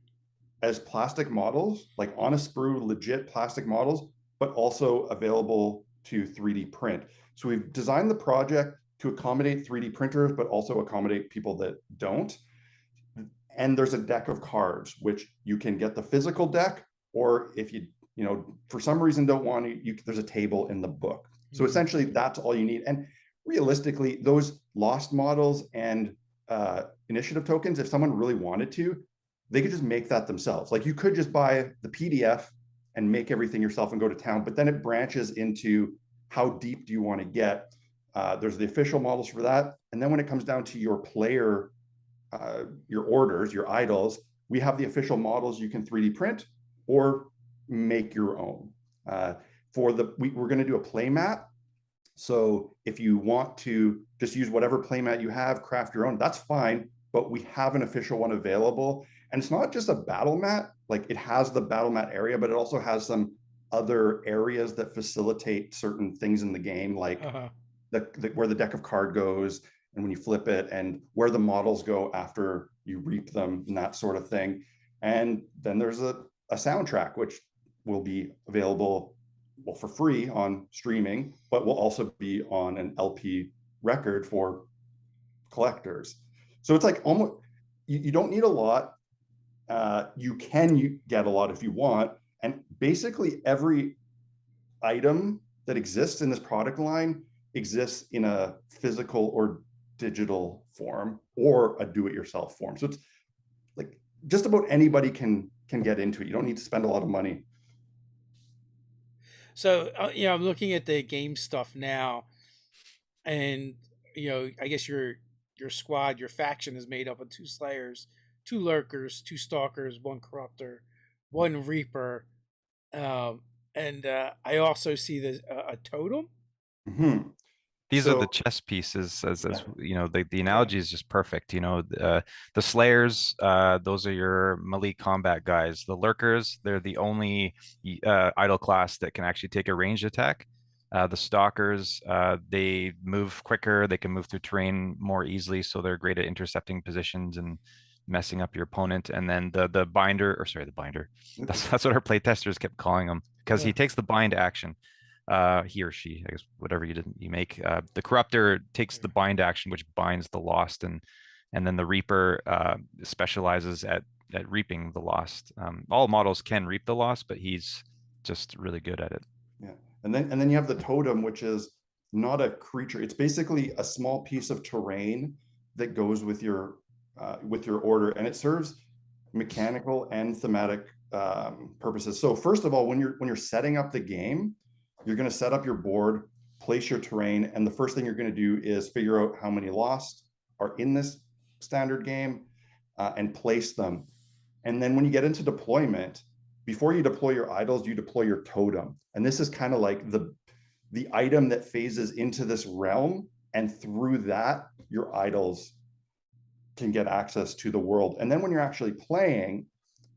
as plastic models, like on a sprue, legit plastic models, but also available to 3D print. So we've designed the project to accommodate 3D printers, but also accommodate people that don't. And there's a deck of cards, which you can get the physical deck, or if you for some reason don't want to, there's a table in the book. So essentially that's all you need. And realistically, those lost models and initiative tokens, if someone really wanted to, they could just make that themselves. Like you could just buy the PDF and make everything yourself and go to town, but then it branches into how deep do you want to get. There's the official models for that. And then when it comes down to your player, your orders, your idols, we have the official models you can 3D print or make your own. We're going to do a play mat. So if you want to just use whatever play mat you have, craft your own, that's fine. But we have an official one available. And it's not just a battle mat, like it has the battle mat area, but it also has some other areas that facilitate certain things in the game, like where the deck of card goes and when you flip it, and where the models go after you reap them and that sort of thing. And then there's a soundtrack, which will be available for free on streaming, but will also be on an LP record for collectors. So it's like almost, you don't need a lot. You can get a lot if you want. And basically every item that exists in this product line exists in a physical or digital form or a do-it-yourself form. So it's like just about anybody can get into it. You don't need to spend a lot of money. So, I'm looking at the game stuff now, and, I guess your squad, your faction is made up of 2 Slayers, 2 Lurkers, 2 Stalkers, 1 Corruptor, 1 Reaper, and I also see a Totem. These are the chess pieces, as the analogy is just perfect. The Slayers, those are your melee combat guys. The Lurkers, they're the only idol class that can actually take a ranged attack. The Stalkers, they move quicker, they can move through terrain more easily, so they're great at intercepting positions and messing up your opponent. And then the binder, the binder, that's what our playtesters kept calling him, because he takes the bind action. He or she, I guess, whatever you make. The Corruptor takes the bind action, which binds the lost, and then the Reaper specializes at reaping the lost. All models can reap the lost, but he's just really good at it. Yeah, and then you have the Totem, which is not a creature. It's basically a small piece of terrain that goes with your order, and it serves mechanical and thematic purposes. So first of all, when you're setting up the game, you're going to set up your board, place your terrain, and the first thing you're going to do is figure out how many lost are in this standard game and place them. And then when you get into deployment, before you deploy your idols, you deploy your totem. And this is kind of like the item that phases into this realm, and through that, your idols can get access to the world. And then when you're actually playing,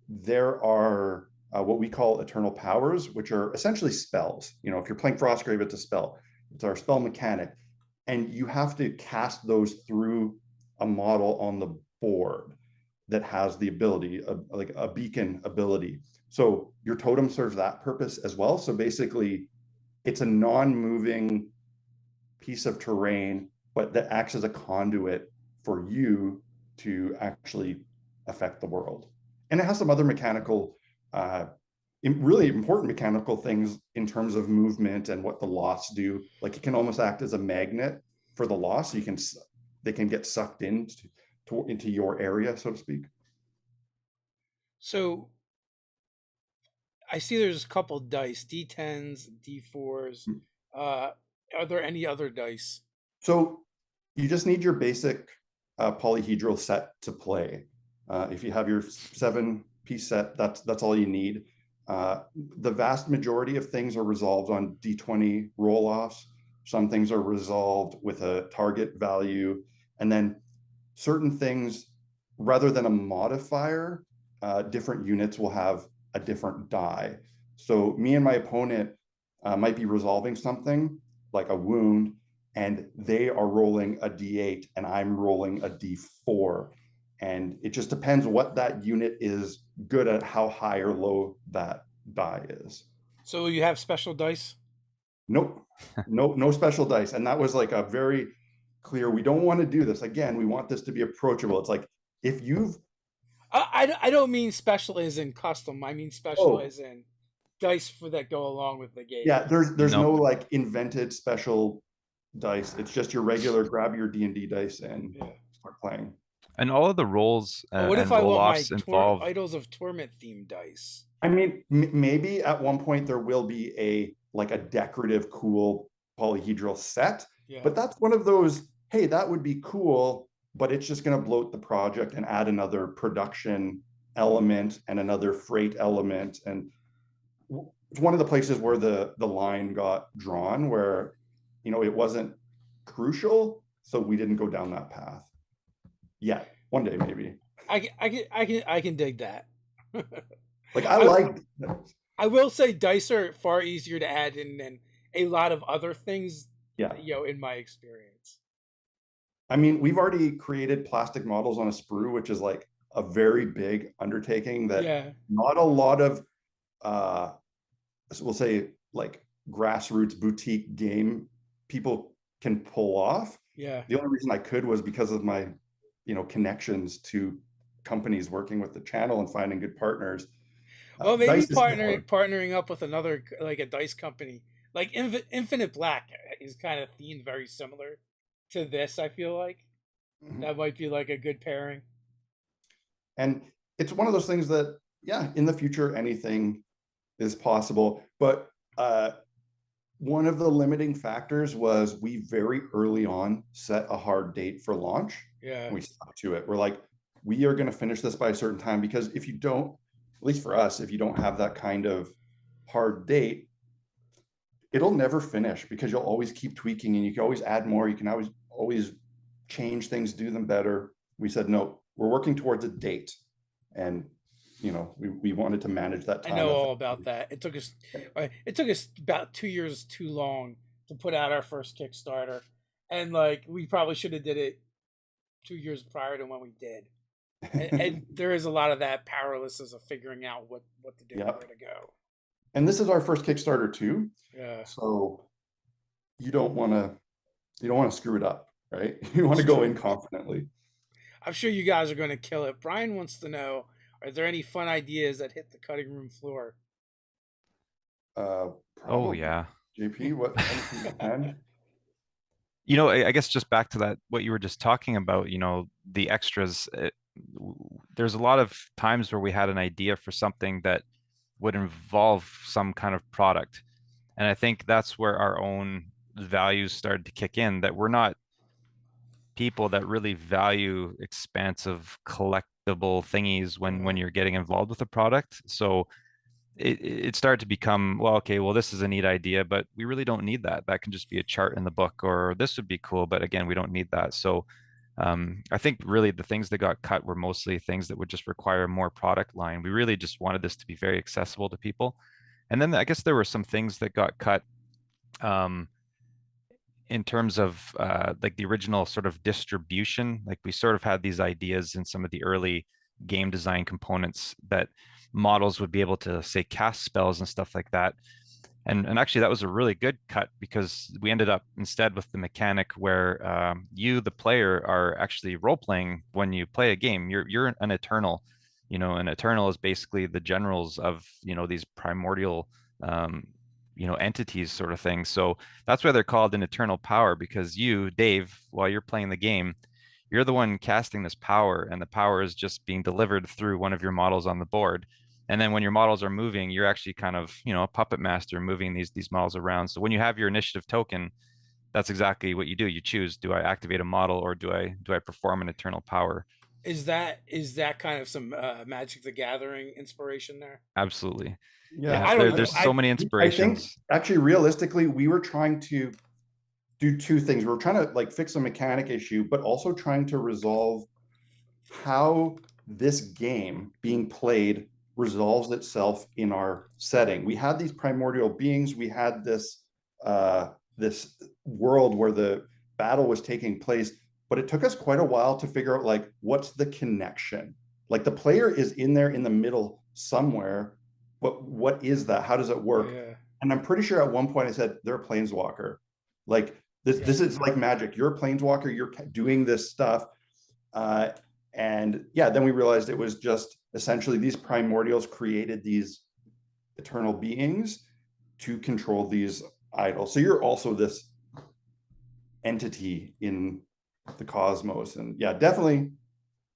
there are what we call eternal powers, which are essentially spells. If you're playing Frostgrave, it's a spell. It's our spell mechanic. And you have to cast those through a model on the board that has the ability, like a beacon ability. So your totem serves that purpose as well. So basically, it's a non-moving piece of terrain, but that acts as a conduit for you to actually affect the world. And it has some other mechanical really important mechanical things in terms of movement and what the lost do. Like it can almost act as a magnet for the lost. So they can get sucked into your area, so to speak. So I see there's a couple dice, D10s, D4s. Are there any other dice? So you just need your basic polyhedral set to play. If you have your 7-piece set, that's all you need. The vast majority of things are resolved on D20 roll-offs. Some things are resolved with a target value. And then certain things, rather than a modifier, different units will have a different die. So me and my opponent might be resolving something like a wound, and they are rolling a D8 and I'm rolling a D4. And it just depends what that unit is good at, how high or low that die is. So you have special dice? Nope. No special dice. And that was like a very clear, we don't want to do this. Again, we want this to be approachable. It's like, if you've... I don't mean special as in custom. I mean special as in dice for that go along with the game. Yeah, there's no like invented special dice. It's just your regular, grab your D&D dice and start playing. And all of the rolls what if and I want roll-offs my involve... Idols of Torment themed dice? I mean, maybe at one point there will be a decorative, cool polyhedral set, but that's one of those, hey, that would be cool, but it's just going to bloat the project and add another production element and another freight element. And it's one of the places where the line got drawn, where, you know, it wasn't crucial, so we didn't go down that path. Yeah, one day maybe. I can dig that. Like I will say dice are far easier to add in than a lot of other things. Yeah, you know, in my experience. I mean, we've already created plastic models on a sprue, which is like a very big undertaking that not a lot of we'll say like grassroots boutique game people can pull off. Yeah. The only reason I could was because of my, you know, connections to companies working with the channel and finding good partners. Well, maybe partnering up with another, like a dice company, like Infinite Black is kind of themed very similar to this. I feel like that might be like a good pairing. And it's one of those things that, yeah, in the future, anything is possible. But one of the limiting factors was we very early on set a hard date for launch. Yeah. And we stuck to it. We're like, we are going to finish this by a certain time, because if you don't, at least for us, if you don't have that kind of hard date, it'll never finish, because you'll always keep tweaking and you can always add more. You can always change things, do them better. We said, no, we're working towards a date. And, you know, we wanted to manage that time. I know all about that. It took us about 2 years too long to put out our first Kickstarter. And like, we probably should have did it 2 years prior to when we did. And there is a lot of that powerlessness of figuring out what to do, where to go. And this is our first Kickstarter too. Yeah. So you don't want to screw it up, right? You want to go in confidently. I'm sure you guys are going to kill it. Brian wants to know, are there any fun ideas that hit the cutting room floor? Oh yeah. JP, what? You know, I guess just back to that, what you were just talking about, you know, the extras, there's a lot of times where we had an idea for something that would involve some kind of product. And I think that's where our own values started to kick in, that we're not people that really value expansive collectible thingies when you're getting involved with a product. So it started to become, well, okay, well, this is a neat idea, but we really don't need that. That can just be a chart in the book, or this would be cool, but again, we don't need that. So I think really the things that got cut were mostly things that would just require more product line. We really just wanted this to be very accessible to people. And then I guess there were some things that got cut in terms of like the original sort of distribution. Like we sort of had these ideas in some of the early game design components that models would be able to, say, cast spells and stuff like that. And actually that was a really good cut, because we ended up instead with the mechanic where you, the player, are actually role-playing when you play a game. You're an Eternal. You know, an Eternal is basically the generals of, you know, these primordial you know, entities sort of thing. So that's why they're called an eternal power, because you, Dave, while you're playing the game, you're the one casting this power, and the power is just being delivered through one of your models on the board. And then when your models are moving, you're actually kind of, you know, a puppet master moving these models around. So when you have your initiative token, that's exactly what you do. You choose, do I activate a model, or do I perform an eternal power? Is that kind of some Magic the Gathering inspiration there? Absolutely. Yeah, Yeah, I don't know. There's so many I think inspirations. actually realistically, we were trying to do two things. We were trying to like fix a mechanic issue, but also trying to resolve how this game being played resolves itself in our setting. We had these primordial beings. We had this world where the battle was taking place, but it took us quite a while to figure out like what's the connection. Like the player is in there in the middle somewhere, but what is that? How does it work? Yeah. And I'm pretty sure at one point I said they're a planeswalker. Like this is like magic. You're a planeswalker. You're doing this stuff. And yeah, then we realized it was just essentially these primordials created these eternal beings to control these idols. So you're also this entity in the cosmos. And yeah, definitely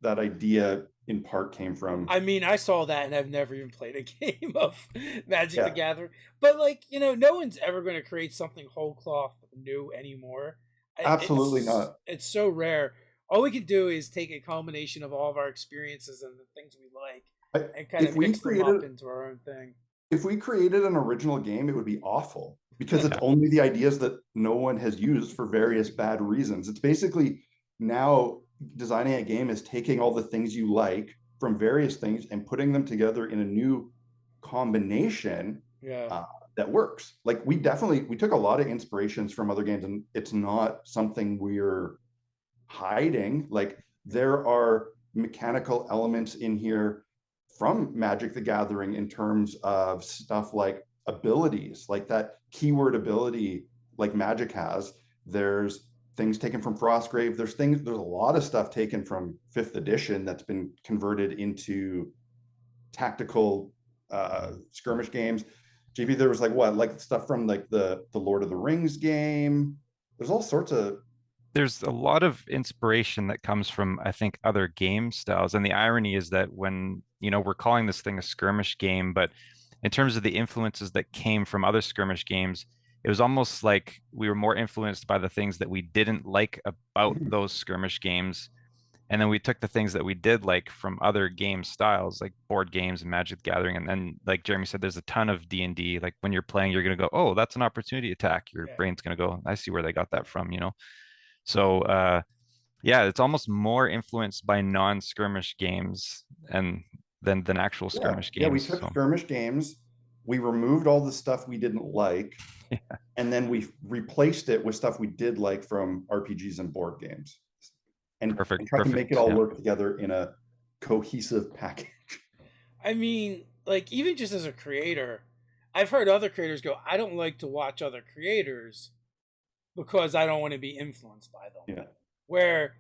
that idea in part came from. I mean, I saw that and I've never even played a game of Magic the Yeah. Gathering. But like, no one's ever going to create something whole cloth new anymore. Absolutely not. It's so rare. All we can do is take a culmination of all of our experiences and the things we like and kind If of we mix them created up into our own thing. If we created an original game, it would be awful because it's only the ideas that no one has used for various bad reasons. It's basically now designing a game is taking all the things you like from various things and putting them together in a new combination Yeah. that works. Like we took a lot of inspirations from other games, and it's not something we're hiding. Like there are mechanical elements in here from Magic the Gathering in terms of stuff like abilities, like that keyword ability like Magic has. There's things taken from Frostgrave. There's a lot of stuff taken from 5th edition that's been converted into tactical skirmish games. JP, there was like stuff from like the Lord of the Rings game. There's all sorts of. There's a lot of inspiration that comes from, I think, other game styles. And the irony is that when, we're calling this thing a skirmish game, but in terms of the influences that came from other skirmish games, it was almost like we were more influenced by the things that we didn't like about those skirmish games. And then we took the things that we did like from other game styles, like board games and Magic the Gathering. And then, like Jeremy said, there's a ton of D&D. Like when you're playing, you're going to go, oh, that's an opportunity attack. Your brain's going to go, I see where they got that from, So yeah, it's almost more influenced by non-skirmish games and than actual skirmish games. Yeah, we took skirmish games, we removed all the stuff we didn't like, and then we replaced it with stuff we did like from RPGs and board games. And try to make it all work together in a cohesive package. I mean, like even just as a creator, I've heard other creators go, I don't like to watch other creators because I don't want to be influenced by them. Yeah. Where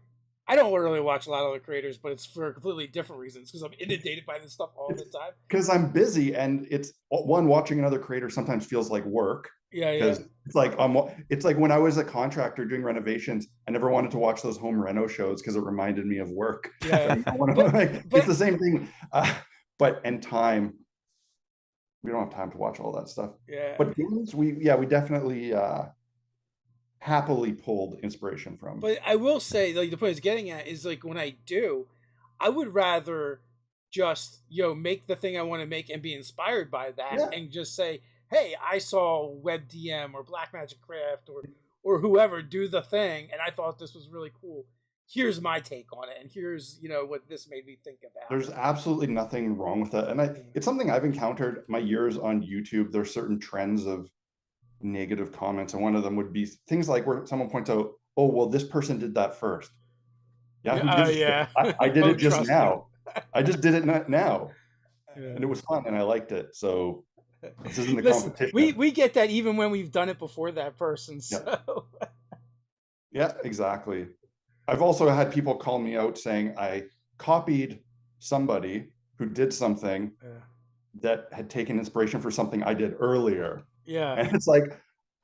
I don't really watch a lot of other creators, but it's for completely different reasons because I'm inundated by this stuff all the time. Because I'm busy, and it's watching another creator sometimes feels like work. Yeah. Because it's like when I was a contractor doing renovations, I never wanted to watch those home reno shows because it reminded me of work. Yeah. But it's the same thing. And time. We don't have time to watch all that stuff. Yeah. But games, we definitely happily pulled inspiration from. But I will say, like the point I was getting at is like when I do, I would rather just make the thing I want to make and be inspired by that, and just say, hey, I saw WebDM or Blackmagic Craft or whoever do the thing, and I thought this was really cool. Here's my take on it, and here's what this made me think about. There's absolutely nothing wrong with that, and it's something I've encountered my years on YouTube. There's certain trends of negative comments, and one of them would be things like where someone points out, oh well, this person did that first. I did it just now. I just did it now, and it was fun and I liked it. So this isn't the competition. We get that even when we've done it before that person. So yeah, exactly. I've also had people call me out saying I copied somebody who did something that had taken inspiration for something I did earlier. Yeah. And it's like,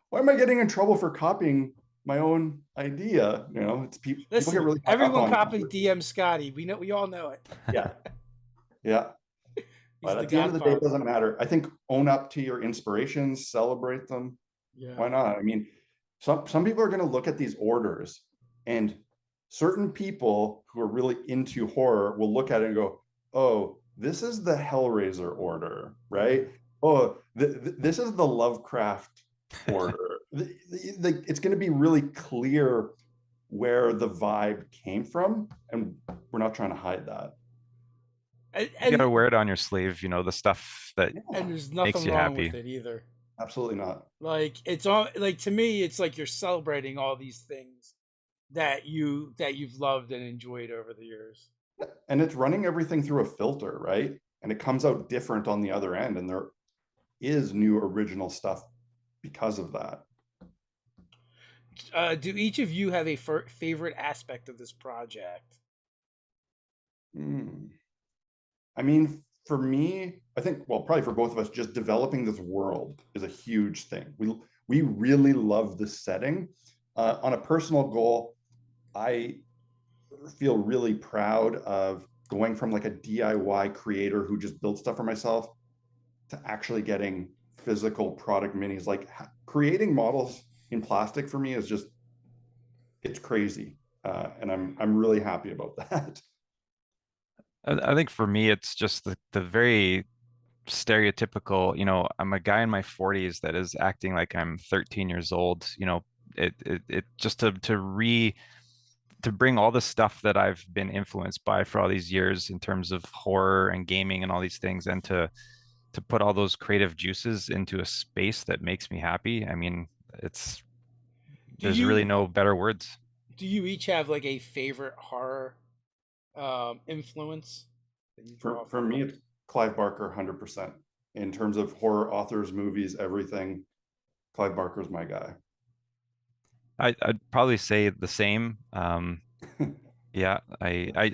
why am I getting in trouble for copying my own idea? It's people. Listen, people get really everyone copied DM Scotty. We all know it. Yeah. But at the end of the day, it doesn't matter. I think own up to your inspirations, celebrate them. Yeah. Why not? I mean, some people are going to look at these orders and certain people who are really into horror will look at it and go, oh, this is the Hellraiser order, right? Oh, this is the Lovecraft order. It's going to be really clear where the vibe came from, and we're not trying to hide that. You gotta wear it on your sleeve, the stuff that and there's makes nothing you wrong happy. with it either. Absolutely not. Like it's all like, to me, it's like you're celebrating all these things that you've loved and enjoyed over the years. And it's running everything through a filter, right? And it comes out different on the other end, and there is new original stuff because of that. Do each of you have a favorite aspect of this project? I mean, for me, I think, well, probably for both of us, just developing this world is a huge thing. We really love the setting. On a personal goal, I feel really proud of going from like a DIY creator who just built stuff for myself to actually getting physical product minis. Like creating models in plastic for me is just, it's crazy. And I'm really happy about that. I think for me, it's just the very stereotypical, I'm a guy in my 40s that is acting like I'm 13 years old. It just to bring all the stuff that I've been influenced by for all these years in terms of horror and gaming and all these things, and to put all those creative juices into a space that makes me happy. I mean, there's really no better words. Do you each have like a favorite horror influence that you draw For me, it's Clive Barker, 100%. In terms of horror authors, movies, everything, Clive Barker's my guy. I'd probably say the same. Yeah,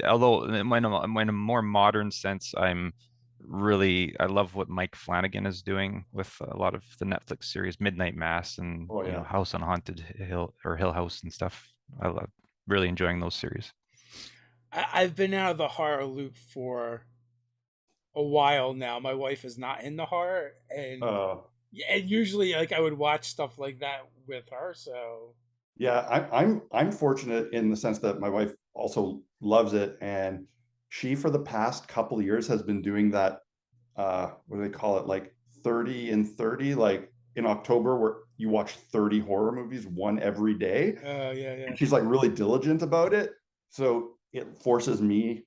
although in a more modern sense, I love what Mike Flanagan is doing with a lot of the Netflix series Midnight Mass and House on Haunted Hill or Hill House and stuff. I love really enjoying those series. I've been out of the horror loop for a while now. My wife is not into horror, and usually like I would watch stuff like that with her. So yeah, I'm fortunate in the sense that my wife also loves it, and she for the past couple of years has been doing that. What do they call it? Like 30 and 30, like in October where you watch 30 horror movies, one every day. Yeah. And she's like really diligent about it. So it forces me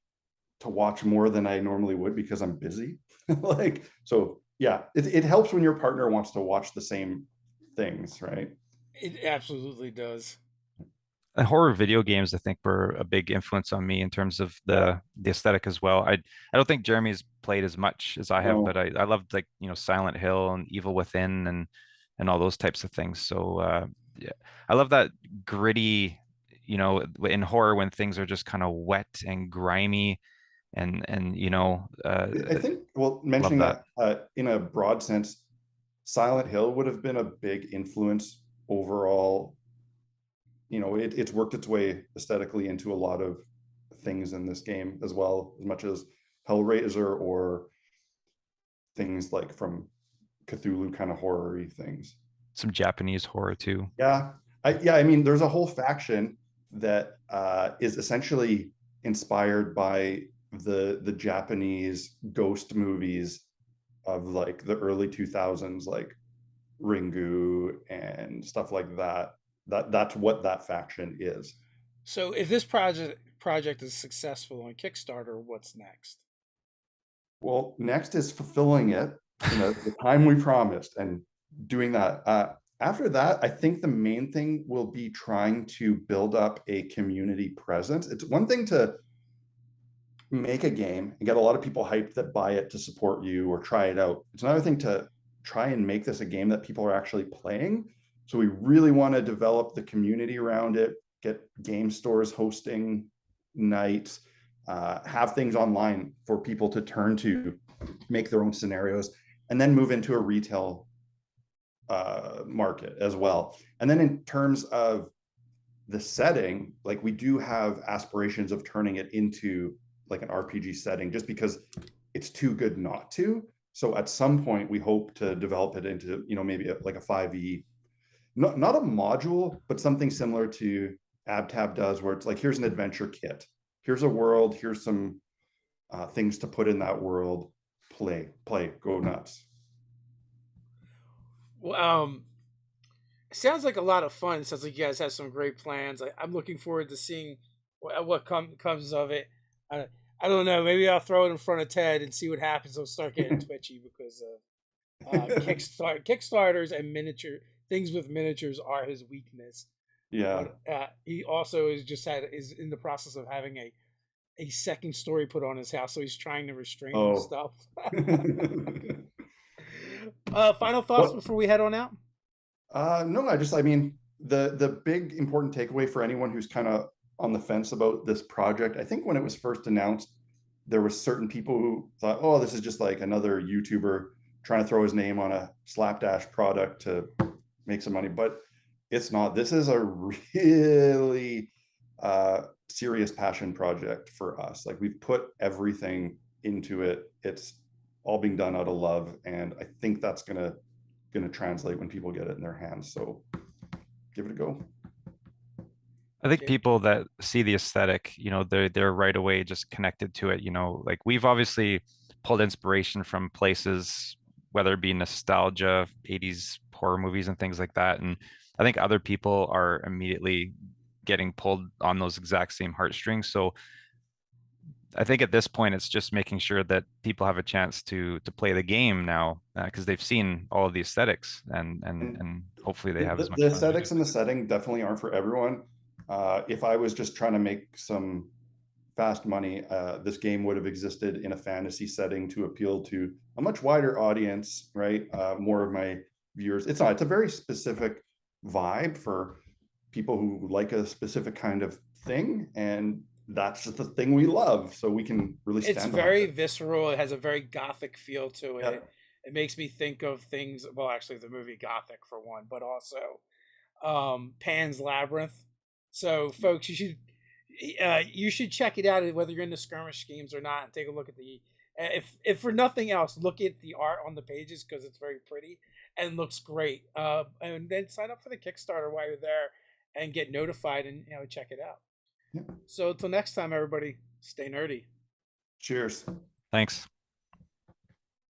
to watch more than I normally would because I'm busy. Like, so yeah, it helps when your partner wants to watch the same things, right? It absolutely does. Horror video games, I think, were a big influence on me in terms of the aesthetic as well. I don't think Jeremy's played as much as I have, but I loved like Silent Hill and Evil Within and all those types of things. So yeah, I love that gritty, in horror when things are just kind of wet and grimy and I think, well, mentioning that in a broad sense, Silent Hill would have been a big influence overall. It's worked its way aesthetically into a lot of things in this game as well, as much as Hellraiser or things like from Cthulhu kind of horror-y things. Some Japanese horror too. Yeah. I mean, there's a whole faction that is essentially inspired by the Japanese ghost movies of like the early 2000s, like Ringu and stuff like that. That's what that faction is. So if this project is successful on Kickstarter, what's next? Well, next is fulfilling it in the time we promised and doing that. After that, I think the main thing will be trying to build up a community presence. It's one thing to make a game and get a lot of people hyped that buy it to support you or try it out. It's another thing to try and make this a game that people are actually playing. So we really want to develop the community around it, get game stores hosting nights, have things online for people to turn to make their own scenarios, and then move into a retail market as well. And then in terms of the setting, like we do have aspirations of turning it into like an RPG setting just because it's too good not to. So at some point we hope to develop it into, maybe like a 5e, not a module, but something similar to AbTab does, where it's like, here's an adventure kit, here's a world, here's some things to put in that world, play, go nuts. Well, it sounds like a lot of fun. It sounds like you guys have some great plans. I'm looking forward to seeing what comes of it. I don't know. Maybe I'll throw it in front of Ted and see what happens. I'll start getting twitchy because Kickstarters and miniature things with miniatures are his weakness. Yeah. But, he also is in the process of having a second story put on his house, so he's trying to restrain stuff. Final thoughts before we head on out? No, I mean, the big important takeaway for anyone who's kind of on the fence about this project, I think when it was first announced, there were certain people who thought, oh, this is just like another YouTuber trying to throw his name on a slapdash product to make some money, but it's not. This is a really serious passion project for us. Like, we've put everything into it. It's all being done out of love, and I think that's gonna translate when people get it in their hands. So give it a go. I think people that see the aesthetic, they're right away just connected to it. Like, we've obviously pulled inspiration from places, whether it be nostalgia, 80s horror movies and things like that. And I think other people are immediately getting pulled on those exact same heartstrings. So I think at this point, it's just making sure that people have a chance to play the game now, because they've seen all of the aesthetics, and hopefully they have as much the fun. aesthetics and the setting definitely aren't for everyone. If I was just trying to make some fast money, this game would have existed in a fantasy setting to appeal to a much wider audience, right? More of my viewers. It's a very specific vibe for people who like a specific kind of thing, and that's just the thing we love. So we can really stand. It's very visceral. It has a very gothic feel to it. Yeah. It makes me think of things. Well, actually, the movie Gothic for one, but also Pan's Labyrinth. So, folks, you should check it out, whether you're into skirmish games or not, and take a look at the. If for nothing else, look at the art on the pages, because it's very pretty and looks great. And then sign up for the Kickstarter while you're there and get notified, and check it out. Yeah. So until next time, everybody, stay nerdy. Cheers. Thanks.